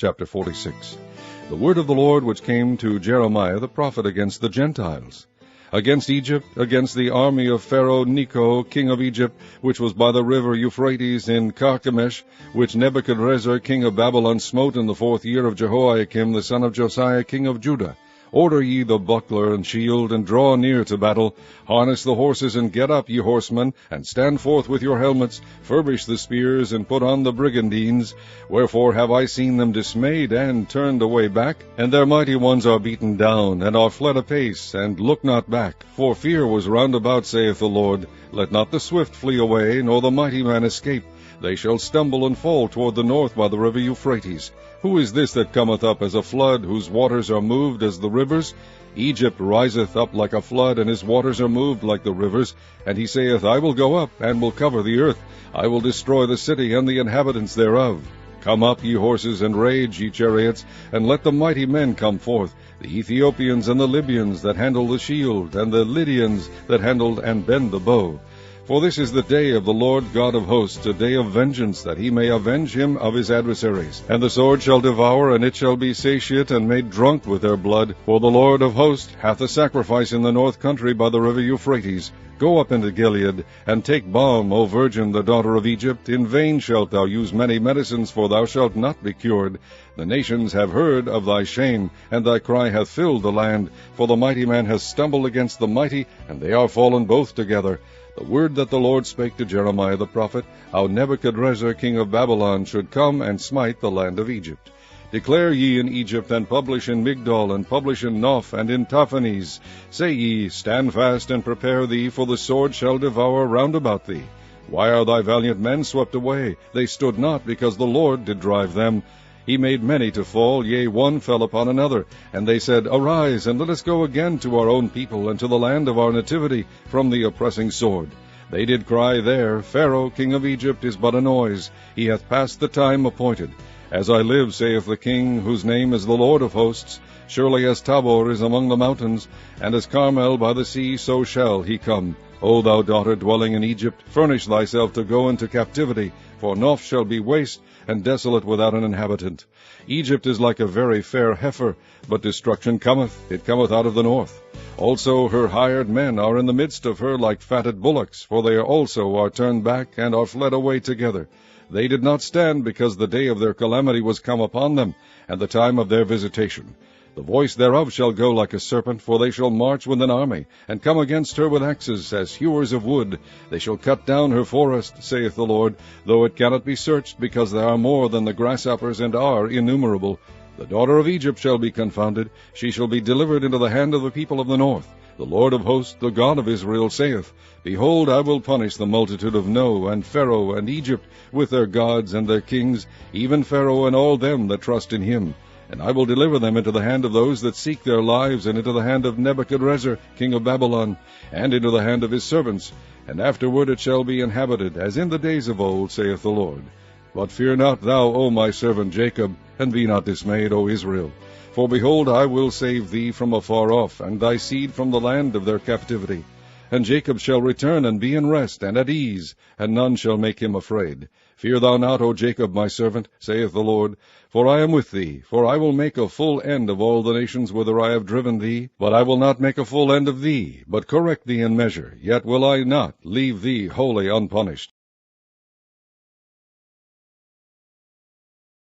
Chapter 46. The word of the Lord which came to Jeremiah the prophet against the Gentiles. Against Egypt, against the army of Pharaoh Necho, king of Egypt, which was by the river Euphrates in Carchemish, which Nebuchadrezzar king of Babylon smote in the 4th year of Jehoiakim the son of Josiah king of Judah. Order ye the buckler and shield, and draw near to battle. Harness the horses, and get up, ye horsemen, and stand forth with your helmets. Furbish the spears, and put on the brigandines. Wherefore have I seen them dismayed, and turned away back? And their mighty ones are beaten down, and are fled apace, and look not back. For fear was round about, saith the Lord. Let not the swift flee away, nor the mighty man escape. They shall stumble and fall toward the north by the river Euphrates. Who is this that cometh up as a flood, whose waters are moved as the rivers? Egypt riseth up like a flood, and his waters are moved like the rivers. And he saith, I will go up, and will cover the earth. I will destroy the city, and the inhabitants thereof. Come up, ye horses, and rage, ye chariots, and let the mighty men come forth, the Ethiopians and the Libyans that handle the shield, and the Lydians that handle and bend the bow. For this is the day of the Lord God of hosts, a day of vengeance, that he may avenge him of his adversaries. And the sword shall devour, and it shall be satiate, and made drunk with their blood. For the Lord of hosts hath a sacrifice in the north country by the river Euphrates. Go up into Gilead, and take balm, O virgin, the daughter of Egypt. In vain shalt thou use many medicines, for thou shalt not be cured. The nations have heard of thy shame, and thy cry hath filled the land. For the mighty man hath stumbled against the mighty, and they are fallen both together. The word that the Lord spake to Jeremiah the prophet, how Nebuchadrezzar king of Babylon should come and smite the land of Egypt. Declare ye in Egypt, and publish in Migdol, and publish in Noph, and in Tahpanhes. Say ye, Stand fast, and prepare thee, for the sword shall devour round about thee. Why are thy valiant men swept away? They stood not, because the Lord did drive them. He made many to fall, yea, one fell upon another. And they said, Arise, and let us go again to our own people, and to the land of our nativity, from the oppressing sword. They did cry there, Pharaoh king of Egypt is but a noise. He hath passed the time appointed. As I live, saith the King, whose name is the Lord of hosts, surely as Tabor is among the mountains, and as Carmel by the sea, so shall he come. O thou daughter dwelling in Egypt, furnish thyself to go into captivity, for Noph shall be waste, and desolate without an inhabitant. Egypt is like a very fair heifer, but destruction cometh, it cometh out of the north. Also her hired men are in the midst of her like fatted bullocks, for they also are turned back, and are fled away together. They did not stand, because the day of their calamity was come upon them, and the time of their visitation. The voice thereof shall go like a serpent, for they shall march with an army, and come against her with axes, as hewers of wood. They shall cut down her forest, saith the Lord, though it cannot be searched, because there are more than the grasshoppers, and are innumerable. The daughter of Egypt shall be confounded, she shall be delivered into the hand of the people of the north. The Lord of hosts, the God of Israel, saith, Behold, I will punish the multitude of No, and Pharaoh, and Egypt, with their gods and their kings, even Pharaoh and all them that trust in him. And I will deliver them into the hand of those that seek their lives, and into the hand of Nebuchadrezzar king of Babylon, and into the hand of his servants. And afterward it shall be inhabited, as in the days of old, saith the Lord. But fear not thou, O my servant Jacob, and be not dismayed, O Israel. For behold, I will save thee from afar off, and thy seed from the land of their captivity. And Jacob shall return, and be in rest, and at ease, and none shall make him afraid. Fear thou not, O Jacob, my servant, saith the Lord, for I am with thee. For I will make a full end of all the nations whither I have driven thee. But I will not make a full end of thee, but correct thee in measure. Yet will I not leave thee wholly unpunished.